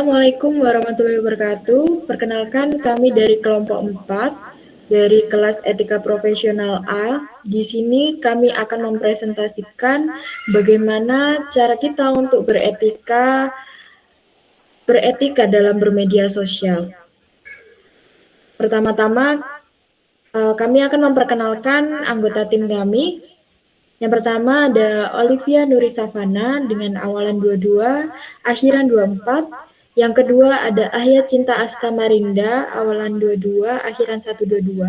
Assalamualaikum warahmatullahi wabarakatuh. Perkenalkan kami dari kelompok 4 dari kelas Etika Profesional A. Di sini kami akan mempresentasikan bagaimana cara kita untuk beretika dalam bermedia sosial. Pertama-tama kami akan memperkenalkan anggota tim kami. Yang pertama ada Olivia Nuri Savana dengan awalan 22, akhiran 24. Yang kedua ada Ahya Cinta Aska Marinda, awalan 22, akhiran 122.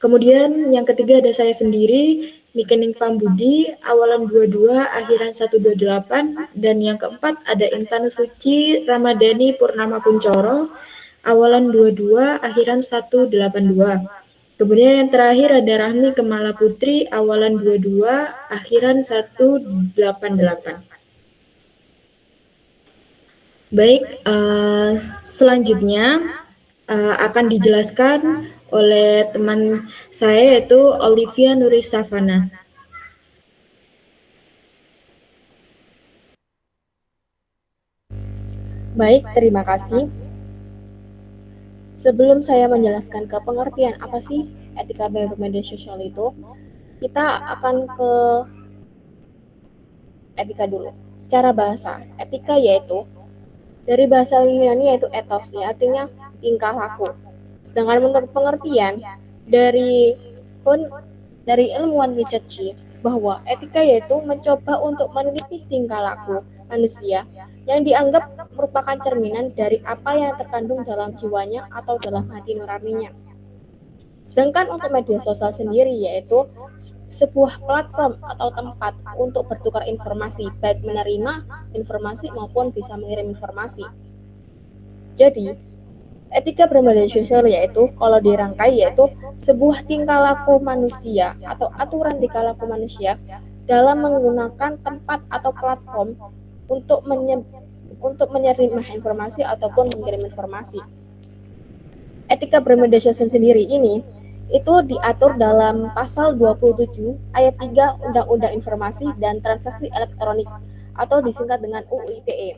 Kemudian yang ketiga ada saya sendiri, Mikening Pambudi, awalan 22, akhiran 128. Dan yang keempat ada Intan Suci Ramadhani Purnama Kuncoro, awalan 22, akhiran 182. Kemudian yang terakhir ada Rahmi Kemala Putri, awalan 22, akhiran 188. Baik, selanjutnya akan dijelaskan oleh teman saya yaitu Olivia Nuri Savana. Baik, terima kasih. Sebelum saya menjelaskan ke pengertian apa sih etika bermedia sosial itu, kita akan ke etika dulu. Secara bahasa, etika yaitu dari bahasa Yunani yaitu ethos, ya, artinya tingkah laku. Sedangkan menurut pengertian dari ilmuwan Richard G bahwa etika yaitu mencoba untuk meneliti tingkah laku manusia yang dianggap merupakan cerminan dari apa yang terkandung dalam jiwanya atau dalam hati nuraninya. Sedangkan untuk media sosial sendiri yaitu sebuah platform atau tempat untuk bertukar informasi, baik menerima informasi maupun bisa mengirim informasi. Jadi, etika bermedia sosial yaitu kalau dirangkai yaitu sebuah tingkah laku manusia atau aturan tingkah laku manusia dalam menggunakan tempat atau platform untuk menerima informasi ataupun mengirim informasi. Etika bermedia sosial sendiri ini itu diatur dalam pasal 27 ayat 3 Undang-Undang Informasi dan Transaksi Elektronik atau disingkat dengan UU ITE.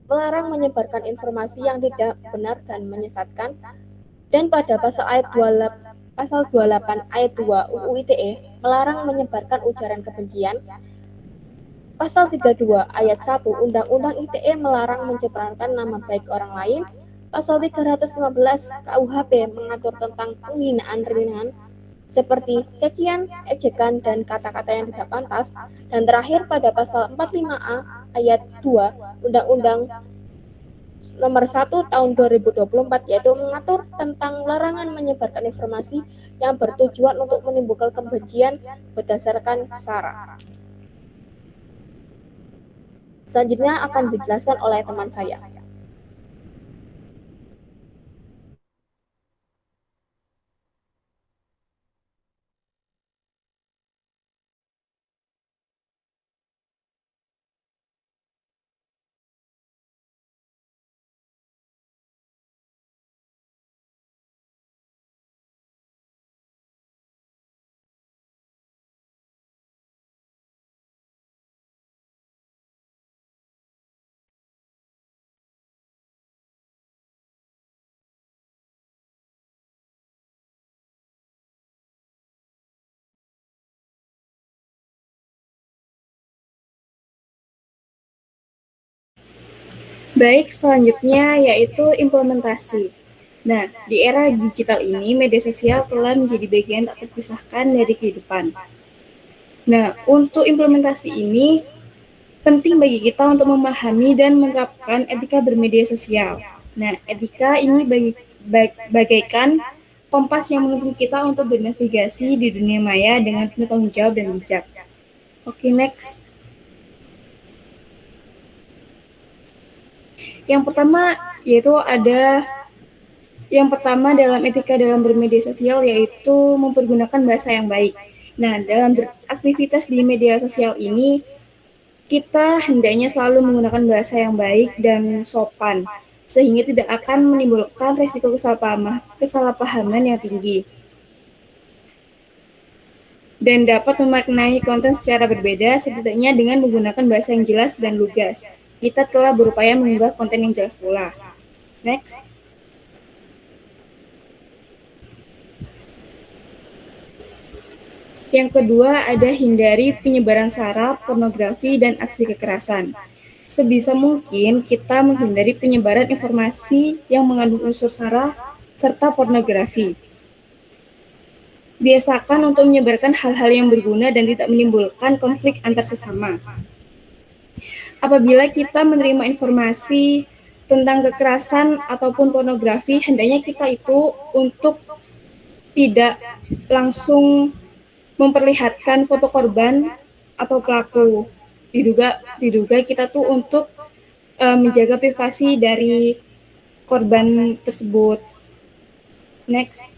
Melarang menyebarkan informasi yang tidak benar dan menyesatkan, dan pada pasal 28 ayat 2 UU ITE melarang menyebarkan ujaran kebencian. Pasal 32 ayat 1 Undang-Undang ITE melarang mencemarkan nama baik orang lain. Pasal 315 KUHP mengatur tentang penghinaan ringan seperti cacian, ejekan, dan kata-kata yang tidak pantas. Dan terakhir pada pasal 45A ayat 2 Undang-Undang nomor 1 tahun 2024 yaitu mengatur tentang larangan menyebarkan informasi yang bertujuan untuk menimbulkan kebencian berdasarkan SARA. Selanjutnya akan dijelaskan oleh teman saya. Baik, selanjutnya yaitu implementasi. Nah, di era digital ini, media sosial telah menjadi bagian tak terpisahkan dari kehidupan. Nah, untuk implementasi ini, penting bagi kita untuk memahami dan menerapkan etika bermedia sosial. Nah, etika ini bagaikan kompas yang menuntun kita untuk bernavigasi di dunia maya dengan penuh tanggung jawab dan bijak. Oke, next. Yang pertama dalam etika dalam bermedia sosial yaitu mempergunakan bahasa yang baik. Nah, dalam beraktivitas di media sosial ini, kita hendaknya selalu menggunakan bahasa yang baik dan sopan, sehingga tidak akan menimbulkan risiko kesalahpahaman yang tinggi. Dan dapat memaknai konten secara berbeda, setidaknya dengan menggunakan bahasa yang jelas dan lugas. kita telah berupaya mengunggah konten yang jelas pula. Next. Yang kedua ada hindari penyebaran sara, pornografi, dan aksi kekerasan. Sebisa mungkin kita menghindari penyebaran informasi yang mengandung unsur sara serta pornografi. Biasakan untuk menyebarkan hal-hal yang berguna dan tidak menimbulkan konflik antar sesama. Apabila kita menerima informasi tentang kekerasan ataupun pornografi, hendaknya kita itu untuk tidak langsung memperlihatkan foto korban atau pelaku. Diduga kita tuh untuk menjaga privasi dari korban tersebut. Next.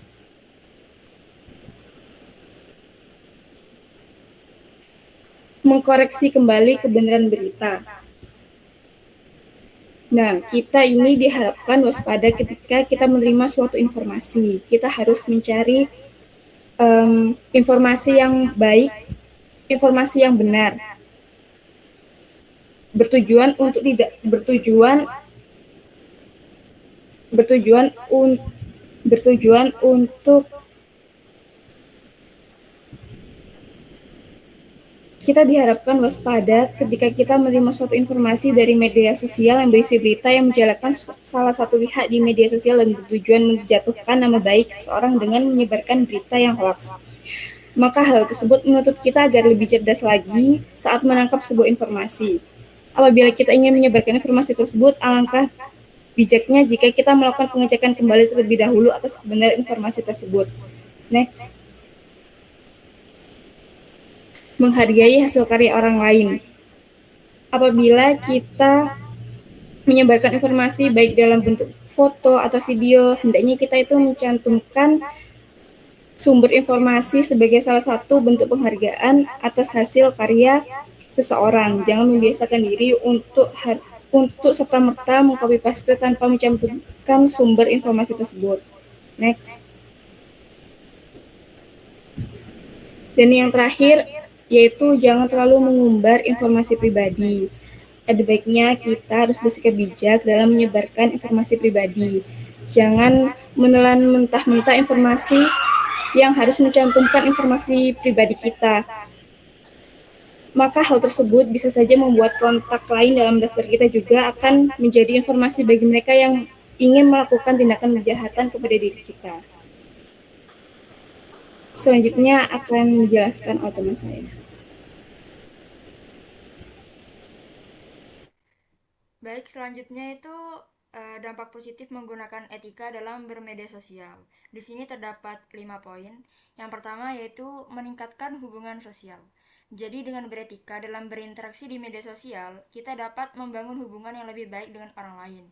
Mengkoreksi kembali kebenaran berita. Nah, kita ini diharapkan waspada ketika kita menerima suatu informasi. Kita harus mencari informasi yang baik, informasi yang benar, bertujuan untuk kita diharapkan waspada ketika kita menerima suatu informasi dari media sosial yang berisi berita yang menjelaskan salah satu pihak di media sosial dan bertujuan menjatuhkan nama baik seseorang dengan menyebarkan berita yang hoax. Maka hal tersebut menuntut kita agar lebih cerdas lagi saat menangkap sebuah informasi. Apabila kita ingin menyebarkan informasi tersebut, alangkah bijaknya jika kita melakukan pengecekan kembali terlebih dahulu atas kebenaran informasi tersebut. Next. Menghargai hasil karya orang lain. Apabila kita menyebarkan informasi baik dalam bentuk foto atau video, hendaknya kita itu mencantumkan sumber informasi sebagai salah satu bentuk penghargaan atas hasil karya seseorang. Jangan membiasakan diri untuk serta-merta mengcopy paste tanpa mencantumkan sumber informasi tersebut. Next. Dan yang terakhir, yaitu jangan terlalu mengumbar informasi pribadi. Ada baiknya kita harus bersikap bijak dalam menyebarkan informasi pribadi. Jangan menelan mentah-mentah informasi yang harus mencantumkan informasi pribadi kita. Maka hal tersebut bisa saja membuat kontak lain dalam daftar kita juga akan menjadi informasi bagi mereka yang ingin melakukan tindakan kejahatan kepada diri kita. Selanjutnya akan dijelaskan oleh teman saya. Baik, selanjutnya itu dampak positif menggunakan etika dalam bermedia sosial. Di sini terdapat 5 poin. Yang pertama yaitu meningkatkan hubungan sosial. Jadi dengan beretika dalam berinteraksi di media sosial, kita dapat membangun hubungan yang lebih baik dengan orang lain.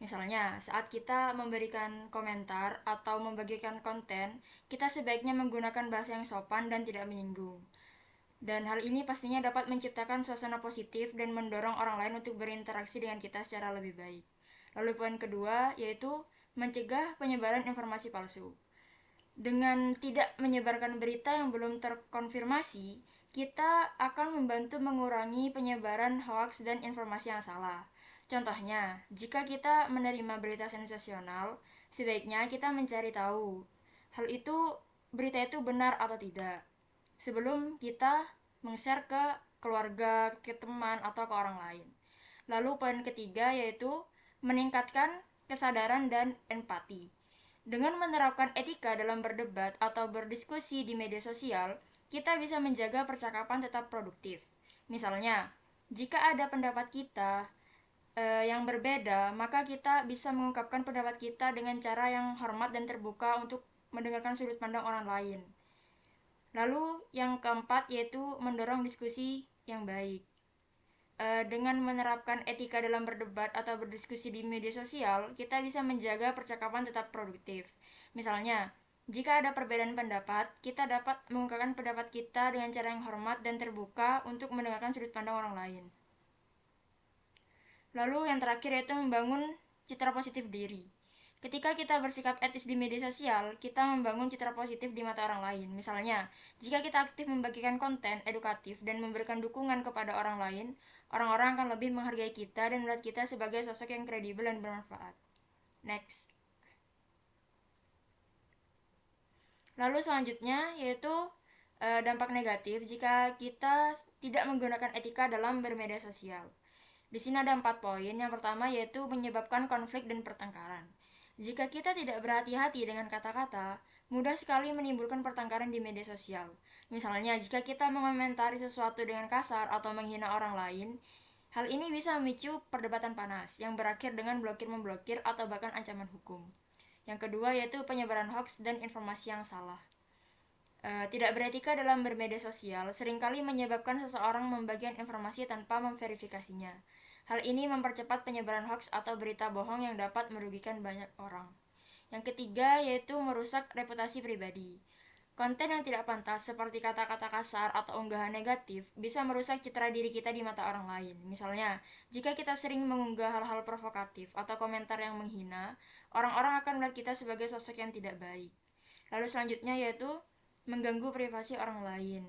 Misalnya, saat kita memberikan komentar atau membagikan konten, kita sebaiknya menggunakan bahasa yang sopan dan tidak menyinggung. Dan hal ini pastinya dapat menciptakan suasana positif dan mendorong orang lain untuk berinteraksi dengan kita secara lebih baik. Lalu poin kedua yaitu mencegah penyebaran informasi palsu. Dengan tidak menyebarkan berita yang belum terkonfirmasi, kita akan membantu mengurangi penyebaran hoaks dan informasi yang salah. Contohnya, jika kita menerima berita sensasional, sebaiknya kita mencari tahu hal itu, berita itu benar atau tidak, sebelum kita meng-share ke keluarga, ke teman, atau ke orang lain. Lalu poin ketiga yaitu meningkatkan kesadaran dan empati. Dengan menerapkan etika dalam berdebat atau berdiskusi di media sosial, kita bisa menjaga percakapan tetap produktif. Misalnya, jika ada pendapat kita yang berbeda, maka kita bisa mengungkapkan pendapat kita dengan cara yang hormat dan terbuka untuk mendengarkan sudut pandang orang lain. Lalu yang keempat yaitu mendorong diskusi yang baik. Dengan menerapkan etika dalam berdebat atau berdiskusi di media sosial, kita bisa menjaga percakapan tetap produktif. Misalnya, jika ada perbedaan pendapat, kita dapat mengungkapkan pendapat kita dengan cara yang hormat dan terbuka untuk mendengarkan sudut pandang orang lain. Lalu yang terakhir yaitu membangun citra positif diri. Ketika kita bersikap etis di media sosial, kita membangun citra positif di mata orang lain. Misalnya, jika kita aktif membagikan konten edukatif dan memberikan dukungan kepada orang lain, Orang-orang akan lebih menghargai kita dan melihat kita sebagai sosok yang kredibel dan bermanfaat. Next. Lalu selanjutnya yaitu dampak negatif jika kita tidak menggunakan etika dalam bermedia sosial. Di sini ada 4 poin. Yang pertama yaitu menyebabkan konflik dan pertengkaran. Jika kita tidak berhati-hati dengan kata-kata, mudah sekali menimbulkan pertengkaran di media sosial. Misalnya, jika kita mengomentari sesuatu dengan kasar atau menghina orang lain, hal ini bisa memicu perdebatan panas yang berakhir dengan blokir-memblokir atau bahkan ancaman hukum. Yang kedua yaitu penyebaran hoax dan informasi yang salah. Tidak beretika dalam bermedia sosial seringkali menyebabkan seseorang membagikan informasi tanpa memverifikasinya. Hal ini mempercepat penyebaran hoax atau berita bohong yang dapat merugikan banyak orang. Yang ketiga yaitu merusak reputasi pribadi. Konten yang tidak pantas seperti kata-kata kasar atau unggahan negatif bisa merusak citra diri kita di mata orang lain. Misalnya, jika kita sering mengunggah hal-hal provokatif atau komentar yang menghina, orang-orang akan melihat kita sebagai sosok yang tidak baik. Lalu selanjutnya yaitu mengganggu privasi orang lain.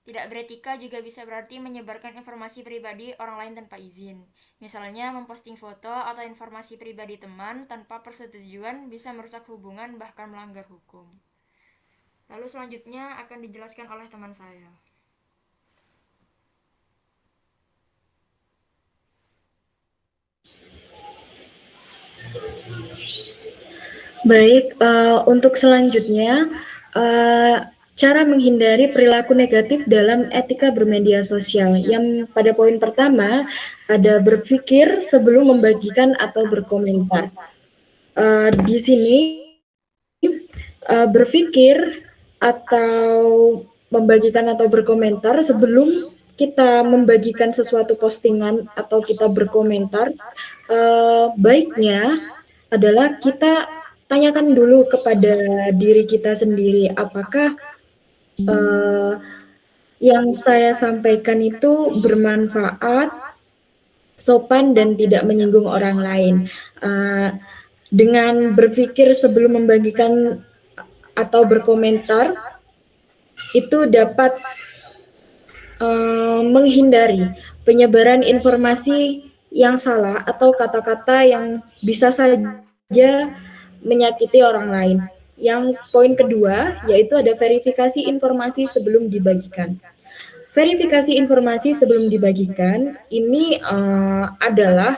Tidak beretika juga bisa berarti menyebarkan informasi pribadi orang lain tanpa izin. Misalnya, memposting foto atau informasi pribadi teman tanpa persetujuan bisa merusak hubungan bahkan melanggar hukum. Lalu selanjutnya akan dijelaskan oleh teman saya. Baik, untuk selanjutnya, cara menghindari perilaku negatif dalam etika bermedia sosial. Yang pada poin pertama, ada berpikir sebelum membagikan atau berkomentar. Di sini, berpikir atau membagikan atau berkomentar sebelum kita membagikan sesuatu postingan atau kita berkomentar, baiknya adalah kita tanyakan dulu kepada diri kita sendiri, apakah yang saya sampaikan itu bermanfaat, sopan, dan tidak menyinggung orang lain. Dengan berpikir sebelum membagikan atau berkomentar, itu dapat menghindari penyebaran informasi yang salah atau kata-kata yang bisa saja menyakiti orang lain. Yang poin kedua yaitu ada verifikasi informasi sebelum dibagikan. Verifikasi informasi sebelum dibagikan ini adalah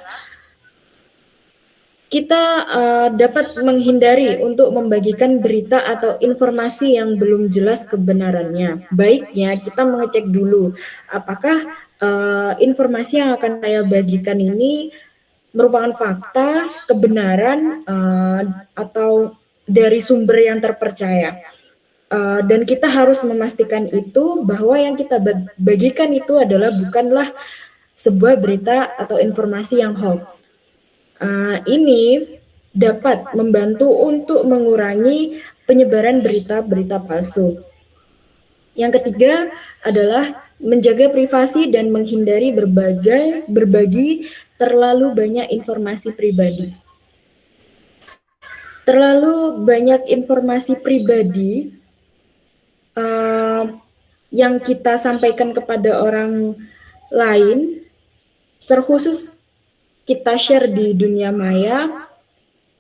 kita dapat menghindari untuk membagikan berita atau informasi yang belum jelas kebenarannya. Baiknya kita mengecek dulu apakah informasi yang akan saya bagikan ini merupakan fakta, kebenaran, atau dari sumber yang terpercaya. Dan kita harus memastikan itu bahwa yang kita bagikan itu adalah bukanlah sebuah berita atau informasi yang hoax. Ini dapat membantu untuk mengurangi penyebaran berita-berita palsu. Yang ketiga adalah menjaga privasi dan menghindari berbagi terlalu banyak informasi pribadi. Terlalu banyak informasi pribadi yang kita sampaikan kepada orang lain, terkhusus kita share di dunia maya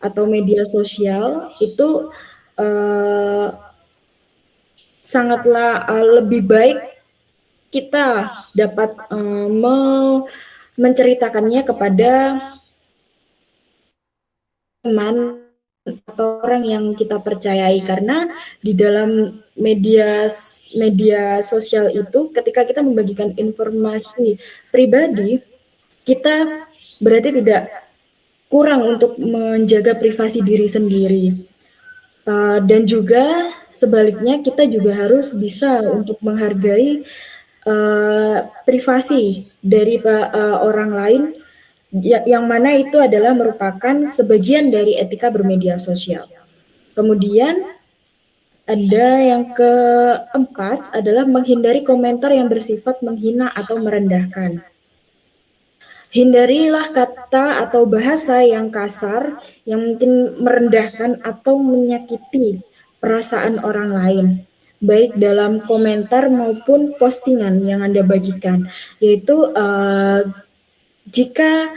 atau media sosial, itu sangatlah lebih baik kita dapat menceritakannya kepada teman atau orang yang kita percayai, karena di dalam media sosial itu ketika kita membagikan informasi pribadi, kita berarti tidak kurang untuk menjaga privasi diri sendiri. Dan juga sebaliknya kita juga harus bisa untuk menghargai privasi dari orang lain, yang mana itu adalah merupakan sebagian dari etika bermedia sosial. Kemudian ada yang keempat adalah menghindari komentar yang bersifat menghina atau merendahkan. Hindarilah kata atau bahasa yang kasar, yang mungkin merendahkan atau menyakiti perasaan orang lain, baik dalam komentar maupun postingan yang Anda bagikan. Yaitu Jika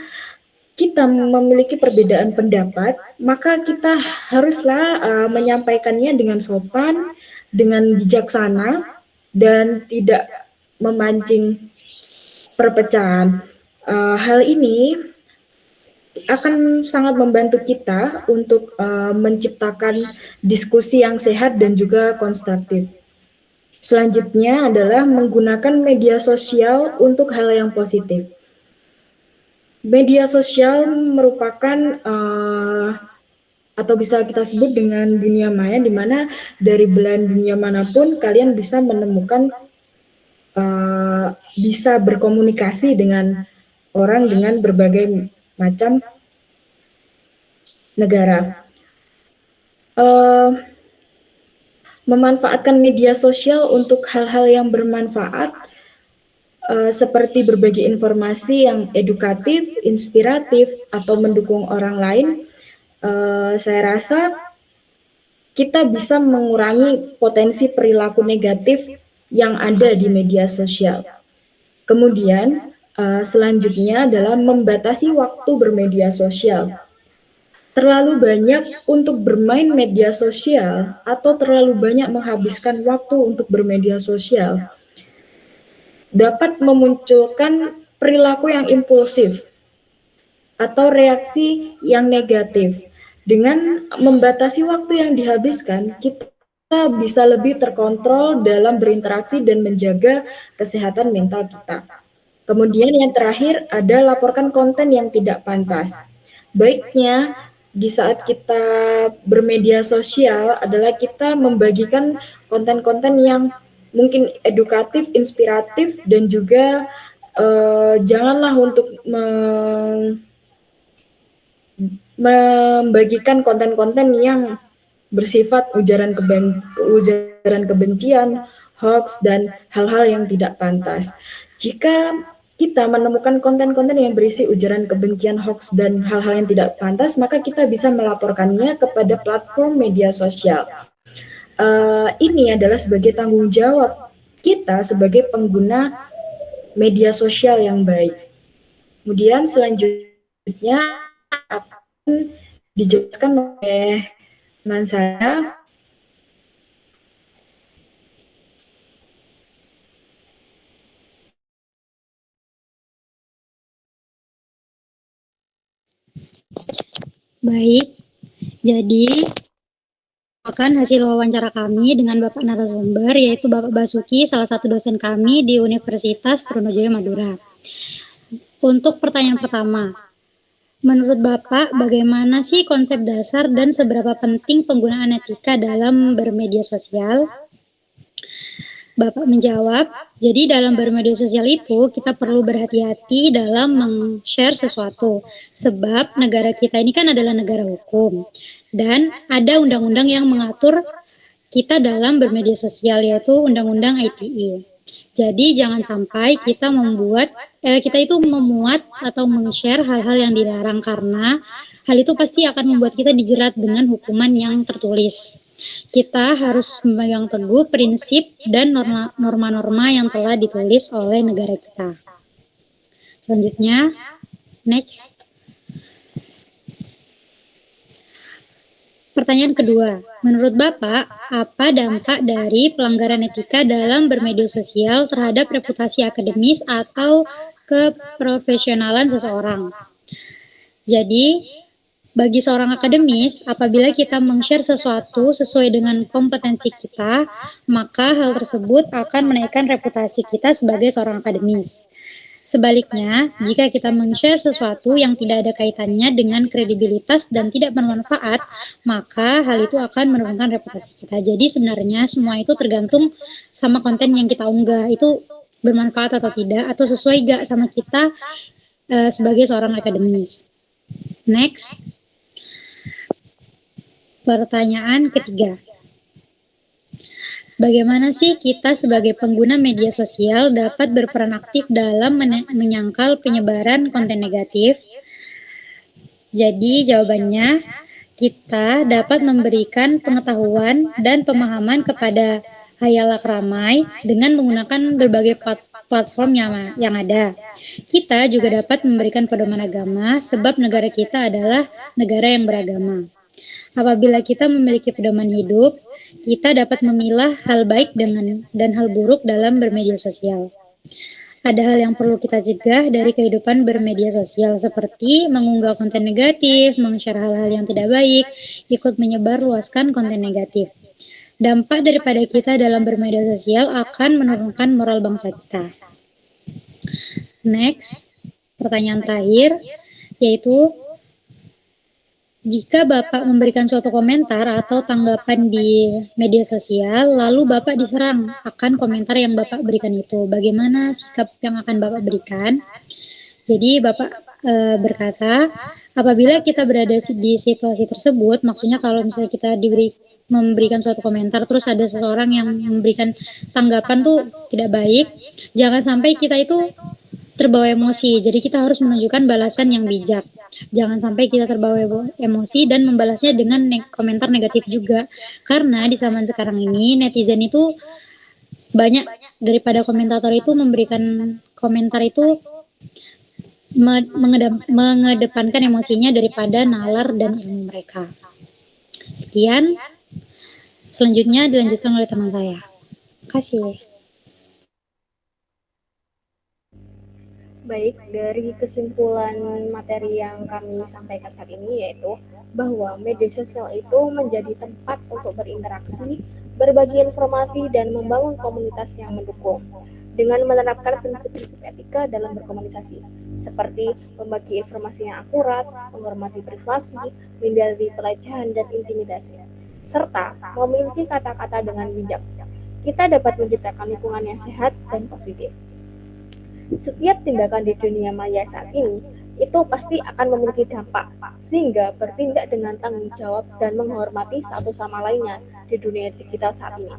kita memiliki perbedaan pendapat, maka kita haruslah menyampaikannya dengan sopan, dengan bijaksana, dan tidak memancing perpecahan. Hal ini akan sangat membantu kita untuk menciptakan diskusi yang sehat dan juga konstruktif. Selanjutnya adalah menggunakan media sosial untuk hal yang positif. Media sosial merupakan atau bisa kita sebut dengan dunia maya, di mana dari belahan dunia manapun kalian bisa menemukan, bisa berkomunikasi dengan orang dengan berbagai macam negara. Memanfaatkan media sosial untuk hal-hal yang bermanfaat, seperti berbagi informasi yang edukatif, inspiratif, atau mendukung orang lain, saya rasa kita bisa mengurangi potensi perilaku negatif yang ada di media sosial. Kemudian, selanjutnya adalah membatasi waktu bermedia sosial. Terlalu banyak untuk bermain media sosial atau terlalu banyak menghabiskan waktu untuk bermedia sosial dapat memunculkan perilaku yang impulsif atau reaksi yang negatif. Dengan membatasi waktu yang dihabiskan, kita bisa lebih terkontrol dalam berinteraksi dan menjaga kesehatan mental kita. Kemudian yang terakhir ada laporkan konten yang tidak pantas. Baiknya di saat kita bermedia sosial adalah kita membagikan konten-konten yang mungkin edukatif, inspiratif, dan juga janganlah untuk membagikan konten-konten yang bersifat ujaran kebencian, hoax, dan hal-hal yang tidak pantas. Jika kita menemukan konten-konten yang berisi ujaran kebencian, hoax, dan hal-hal yang tidak pantas, maka kita bisa melaporkannya kepada platform media sosial. Ini adalah sebagai tanggung jawab kita sebagai pengguna media sosial yang baik. Kemudian selanjutnya akan dijelaskan oleh teman saya. Baik, jadi akan hasil wawancara kami dengan Bapak narasumber, yaitu Bapak Basuki, salah satu dosen kami di Universitas Trunojoyo Madura. Untuk pertanyaan pertama, menurut Bapak bagaimana sih konsep dasar dan seberapa penting penggunaan etika dalam bermedia sosial? Bapak menjawab, jadi dalam bermedia sosial itu kita perlu berhati-hati dalam meng-share sesuatu. Sebab negara kita ini kan adalah negara hukum. Dan ada undang-undang yang mengatur kita dalam bermedia sosial, yaitu Undang-Undang ITE. Jadi jangan sampai kita memuat atau meng-share hal-hal yang dilarang, karena hal itu pasti akan membuat kita dijerat dengan hukuman yang tertulis. Kita harus memegang teguh prinsip dan norma-norma yang telah ditulis oleh negara kita. Selanjutnya, next. Pertanyaan kedua, menurut Bapak, apa dampak dari pelanggaran etika dalam bermedia sosial terhadap reputasi akademis atau keprofesionalan seseorang? Jadi, bagi seorang akademis, apabila kita meng-share sesuatu sesuai dengan kompetensi kita, maka hal tersebut akan menaikkan reputasi kita sebagai seorang akademis. Sebaliknya, jika kita meng-share sesuatu yang tidak ada kaitannya dengan kredibilitas dan tidak bermanfaat, maka hal itu akan menurunkan reputasi kita. Jadi sebenarnya semua itu tergantung sama konten yang kita unggah, itu bermanfaat atau tidak, atau sesuai gak sama kita sebagai seorang akademis. Next. Pertanyaan ketiga. Bagaimana sih kita sebagai pengguna media sosial dapat berperan aktif dalam menyangkal penyebaran konten negatif? Jadi jawabannya, kita dapat memberikan pengetahuan dan pemahaman kepada khalayak ramai dengan menggunakan berbagai platform yang ada. Kita juga dapat memberikan pedoman agama sebab negara kita adalah negara yang beragama. Apabila kita memiliki pedoman hidup, kita dapat memilah hal baik dan hal buruk dalam bermedia sosial. Ada hal yang perlu kita cegah dari kehidupan bermedia sosial seperti mengunggah konten negatif, meng-share hal-hal yang tidak baik, ikut menyebarluaskan konten negatif. Dampak daripada kita dalam bermedia sosial akan menurunkan moral bangsa kita. Next, pertanyaan terakhir, yaitu jika Bapak memberikan suatu komentar atau tanggapan di media sosial, lalu Bapak diserang akan komentar yang Bapak berikan itu, bagaimana sikap yang akan Bapak berikan? Jadi Bapak berkata, apabila kita berada di situasi tersebut, maksudnya kalau misalnya kita memberikan suatu komentar, terus ada seseorang yang memberikan tanggapan tuh tidak baik, jangan sampai kita itu terbawa emosi. Jadi kita harus menunjukkan balasan yang bijak. Jangan sampai kita terbawa emosi dan membalasnya dengan komentar negatif juga. Karena di zaman sekarang ini netizen itu banyak daripada komentator itu memberikan komentar itu mengedepankan emosinya daripada nalar dan ilmu mereka. Sekian. Selanjutnya dilanjutkan oleh teman saya. Terima kasih. Baik, dari kesimpulan materi yang kami sampaikan saat ini yaitu bahwa media sosial itu menjadi tempat untuk berinteraksi, berbagi informasi, dan membangun komunitas yang mendukung dengan menerapkan prinsip-prinsip etika dalam berkomunikasi, seperti membagi informasi yang akurat, menghormati privasi, menghindari pelecehan dan intimidasi, serta memiliki kata-kata dengan bijak. Kita dapat menciptakan lingkungan yang sehat dan positif. Setiap tindakan di dunia maya saat ini itu pasti akan memiliki dampak, sehingga bertindak dengan tanggung jawab dan menghormati satu sama lainnya di dunia digital saat ini.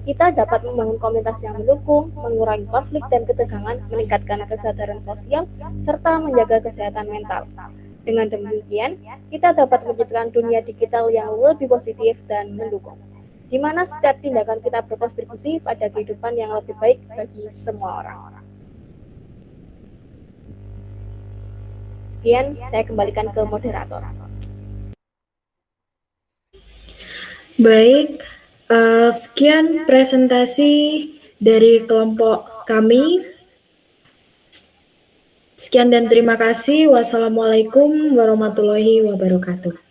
Kita dapat membangun komunitas yang mendukung, mengurangi konflik dan ketegangan, meningkatkan kesadaran sosial, serta menjaga kesehatan mental. Dengan demikian, kita dapat menciptakan dunia digital yang lebih positif dan mendukung, di mana setiap tindakan kita berkontribusi pada kehidupan yang lebih baik bagi semua orang. Sekian, saya kembalikan ke moderator. Baik, sekian presentasi dari kelompok kami. Sekian dan terima kasih. Wassalamualaikum warahmatullahi wabarakatuh.